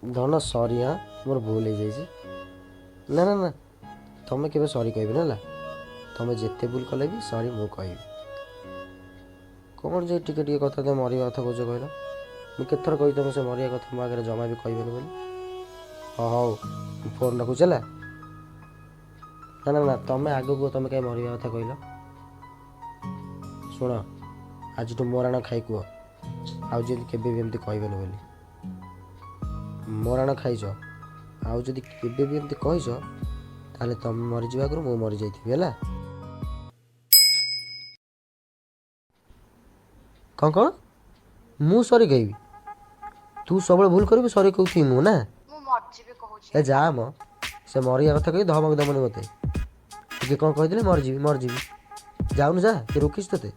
धन सरी हाँ मोर भूल हो जाए ना ना ना तुम के सरी कह ना तुम जिते भूल कले भी सरी मु कह कौन जे टिके कथा तुम मरिया कथा कौच कहल मुझे केथर कही तुम से मरिया कथा मो आगे जमा भी कहबेनि बोली हाँ हौ फोन रखुच ना ना ना तुम आग को तुम कहीं मरिया कथा कहल शुण आज तू मोराण खाई कह आउे एमती कहबेनि बोली मोराण खाइच आउदी केबे भी एमती कहीच ताले तुम मरीज आगु मु मरी जाइथिबि है कौन मु सॉरी कहबी तू सब भूल कर सॉरी कहती मु ना ए जा म से मरिया कथा कही धमक दमनी मत टे कौन कहीदे मरजी जाऊन जा कि रोकिस ते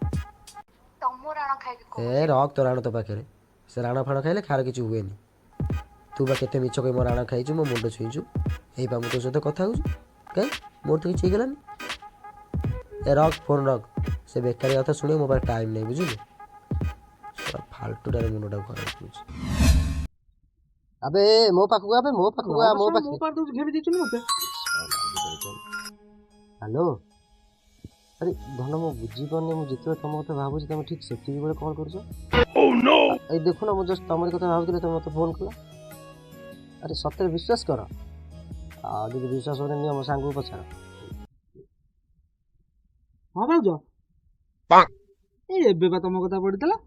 ए रख तो राण तो पाखे से राण फाण खाइले खार किसी हुए तू बा केते मिछ कही मो राण खाइछु मो मुंड छुईचु यही पा तो सहित कथा हूँ कहीं मोर तो किसी गलानी ए रख फोन रख से बेकारी कथा शुणे मो पास टाइम नहीं बुझिलु फालतूटार मुंडा खराब हो अबे मो पाखु अबे मो पाखु आ मो पाखु हेलो अरे धन मो बुझी पानी मु जिते तुम कथा भावुँ तुम ठीक से बेले कॉल कर देखु ना मुझे जस्ट तुम कथा भावुली तुम मत फोन कल अरे सत्य विश्वास कर आदि विश्वास होने नियम सांग को पचार हाँ भाउज एबे बा तुम कथा पड़ीला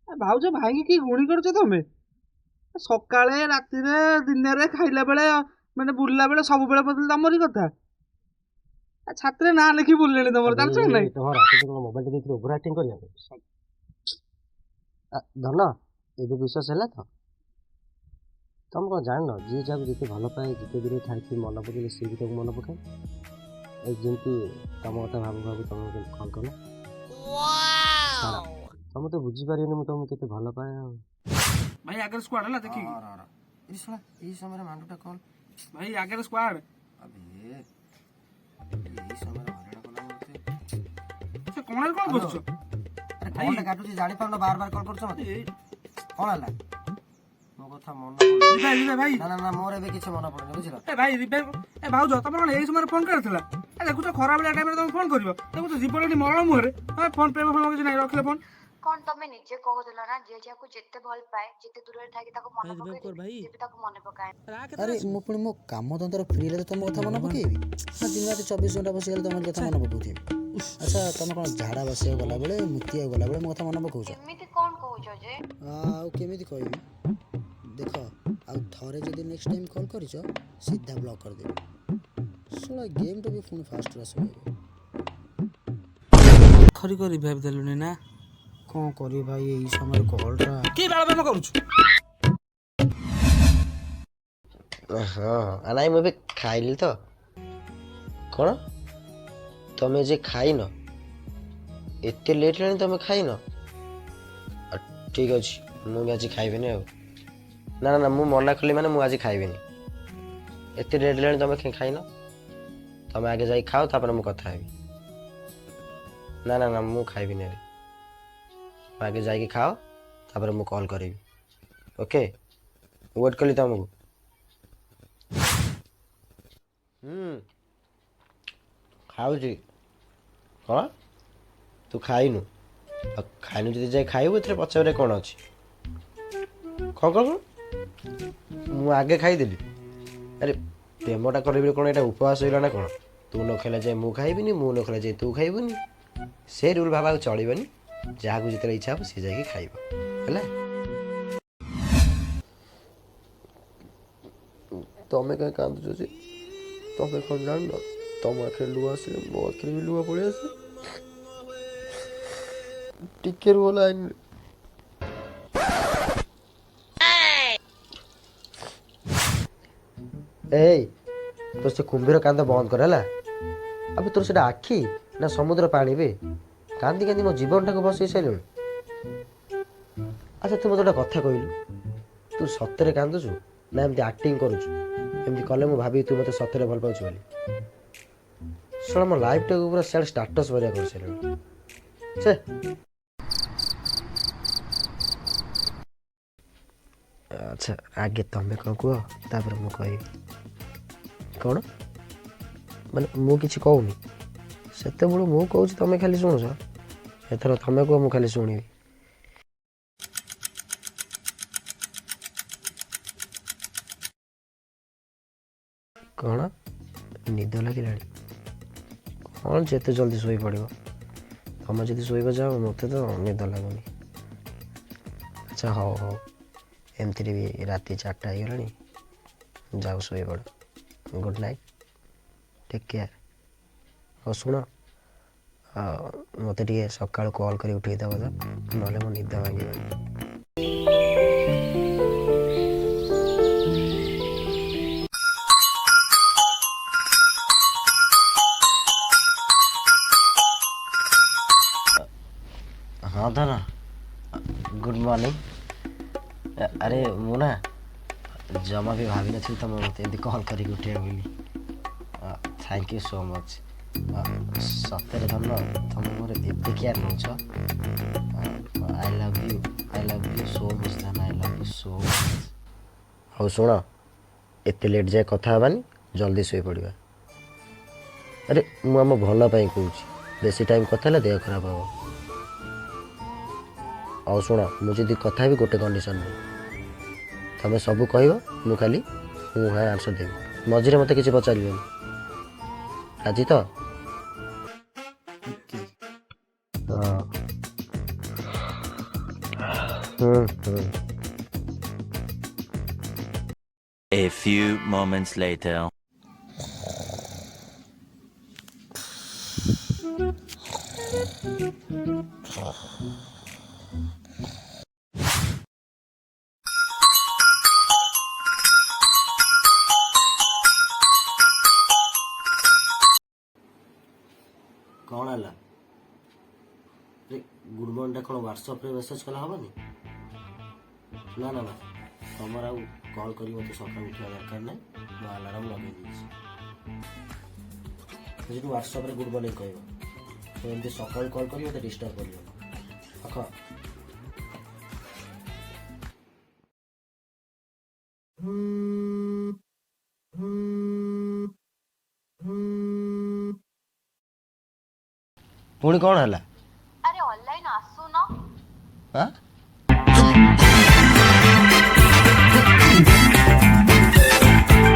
भाउज भाई की गुणी कर तुम सकाळे रातिरे दिन रे खाइला बेले माने बुलला बेले सब बेले बदल तमरी कथा छात्र ना लिखी बुलले तमर जान छ नै तोहरा तो मोबाइल देखि ओवर एक्टिंग करिया धन एबे विश्वास हैला तो तुम कौन जान जी जब जिते भल पाए जिते दूर थी मन पकड़े सी भी तुम मन पकाए जमी तुम कथा भाव भाव तुम कल कल तुम तो बुझीपारे मुझे तुमको केते भल पाए भाई आगे स्क्वाड हला देखि ए सुना ए समय मांडुटा कॉल भाई आगे स्क्वाड अबे ए समय हरडा कला मते से कोन बसछ अरे फोन काटू छी जानि पाउन बार बार कॉल करछ मते कोन हला मो कथा मन पड़े भाई ना ना ना मोर एबे किछ मन पड़े बुझिलो ए भाई ए भाउज तम कोन एई समय फोन करथला ए देखु तो खरा बेला टाइम रे तुम फोन करबो देखु तो जीवनटी मरण मुहरे फोन पे फोन किछ नै रखले फोन कौन तमे निजे कहउदला ना जे जाको जेते भल पाए जेते दूर रे थाकी ताको मन पकाए भाई जेते ताको मन पकाए अरे मो पुणी मो काम धंदार फ्री ले तुम कथा मन पकेबी ना दिन रात 24 घंटा बसी गले तुम कथा मन पकाउथि अच्छा तुम कोन झाड़ा बसिया गला बेले मुतिया गला बेले मो कथा मन पकाउछ एमिति कोन कहउछ जे आ केमिति कहबी देख आ थरे जदी नेक्स्ट टाइम कॉल करिछ सीधा ब्लॉक कर देबी सोला गेम तो भी फोन फास्ट रस होबे खरी करी भाब देलुनी ना कौन करी भाई यही समय कॉलटा की बाळ में करूछ हाँ नाई मुझे खाइली तो कौन तुम्हें जे खाइन एते लेट लानी तुम खाइन ठीक अच्छे मुझे आज खाइबेनि ना ना ना मु मना कली माने मु आज खाइबेनि एते लेट लानी तुम खाइन तुम आगे जाई खाओ तापर मु कथा हेबी ना ना ना मु खाइबेनि आगे जाके खाओ तापर मु कॉल करेबी ओके वेट कली तुमको खाऊची कौन तू खाइनु खाइनु जदि जाए खाइबु एथरे पचारे कौन अच्छी कौन कौन मु आगे खाईदेली अरे प्रेमटा करेबी कौन एटा उपवास होइला ना कौन तू न खेला जाए मु खाइबिनी मु न खेला जाए तू खाइबुनी से रूल भाबा चलिबनी जहाँ को जितने इच्छा हो सी जाके खाइब है तमें कहीं कांदुच जे तमें कौन जान तुम आखिर लुआ आसे मो आखिर भी लुआ पड़े आसे टिके रुह लाइन ए तो से कुंभीर कांद बंद कर है अब तोर से आखि ना समुद्र पानी बे कांदी कांदी मो जीवन टाक बसई सारे अच्छा तू मत गोटे कथा कहलु तू सतरे कांदुचु ना एमती एक्टिंग करुचु एमती कले मु भाभी तू मत सतरे भल पाउछु बोली सला मो लाइफ टाक पूरा सेल स्टेटस भरिया कर सारे से ଆଚ୍ଛା ଆଗେ ତମେ କ'ଣ କୁହ ତାପରେ ମୁଁ କହିବି। କ'ଣ ମାନେ ମୁଁ କିଛି କହୁନି? ସେତେବେଳୁ ମୁଁ କହୁଛି ତମେ ଖାଲି ଶୁଣୁଛ। ଏଥର ତମେ କୁହ ମୁଁ ଖାଲି ଶୁଣିବି। କ'ଣ ନିଦ ଲାଗିଲାଣି? କ'ଣ ଯେତେ ଜଲ୍ଦି ଶୋଇପଡ଼ିବ? ତମେ ଯଦି ଶୋଇବ ଯାଅ, ମୋତେ ତ ନିଦ ଲାଗୁନି। ଆଚ୍ଛା ହଉ ହଉ, ଏମିତିରେ ବି ରାତି 4ଟା ହେଇଗଲାଣି। ଯାଉ ଶୋଇପଡ଼। Good night, take care. ହଉ ଶୁଣ, ମୋତେ ଟିକେ ସକାଳୁ କଲ୍ କରି ଉଠେଇ ଦେବ ତ, ନହେଲେ ମୋ ନିଦ ଭାଙ୍ଗିବନି। ହଁ ଧନ, ଗୁଡ୍ ମର୍ଣ୍ଣିଂ। ଆରେ ମୁଁ ନା ଜମା ବି ଭାବିନଥିଲି ତମେ ମୋତେ ଏମିତି କଲ୍ କରିକି ଉଠେଇବ ବୋଲି। Thank you so much. ସତରେ ଧନ, ତମେ ମୋର ଏତେ କେୟାର ନେଉଛ। I love you so much ଧନ, I love you so much. ହଉ ଶୁଣ, ଏତେ ଲେଟ୍ ଯାଏ କଥା ହେବାନି, ଜଲ୍ଦି ଶୋଇପଡ଼ିବା। ଆରେ ମୁଁ ଆମ ଭଲ ପାଇଁ କହୁଛି, ବେଶୀ ଟାଇମ୍ କଥା ହେଲେ ଦେହ ଖରାପ ହେବ। ଆଉ ଶୁଣ, ମୁଁ ଯଦି କଥା ହେବି ଗୋଟେ କଣ୍ଡିସନ୍ରେ, ତମେ ସବୁ କହିବ, ମୁଁ ଖାଲି ମୁଁ ହଁ ଆନ୍ସର୍ ଦେବି। ମଝିରେ ମୋତେ କିଛି ପଚାରିବେନି। ରାଜି ତ? ହଁ। A few moments later. କ'ଣ ହେଲା? ଗୁଡ୍ ମର୍ଣ୍ଣିଂଟା କ'ଣ ହ୍ୱାଟ୍ସଆପ୍ରେ ମେସେଜ୍ କଲେ ହେବନି? ନା ନା ନା, ତମର ଆଉ କଲ୍ କରି ମୋତେ ସକାଳୁ ଉଠିବା ଦରକାର ନାହିଁ। ମୁଁ ଆଲାର୍ମ ଲଗେଇ ଦେଇଛି। ଯଦି ହ୍ୱାଟ୍ସଆପ୍ରେ ଗୁଡ୍ ମର୍ଣ୍ଣିଂ କହିବ, ତ ଏମିତି ସକାଳୁ କଲ୍ କରି ମୋତେ ଡିଷ୍ଟର୍ବ କରିବନି। ରଖ। ପୁଣି କ'ଣ ହେଲା? ଆରେ ଅନଲାଇନ ଆସୁନ। ହଁ?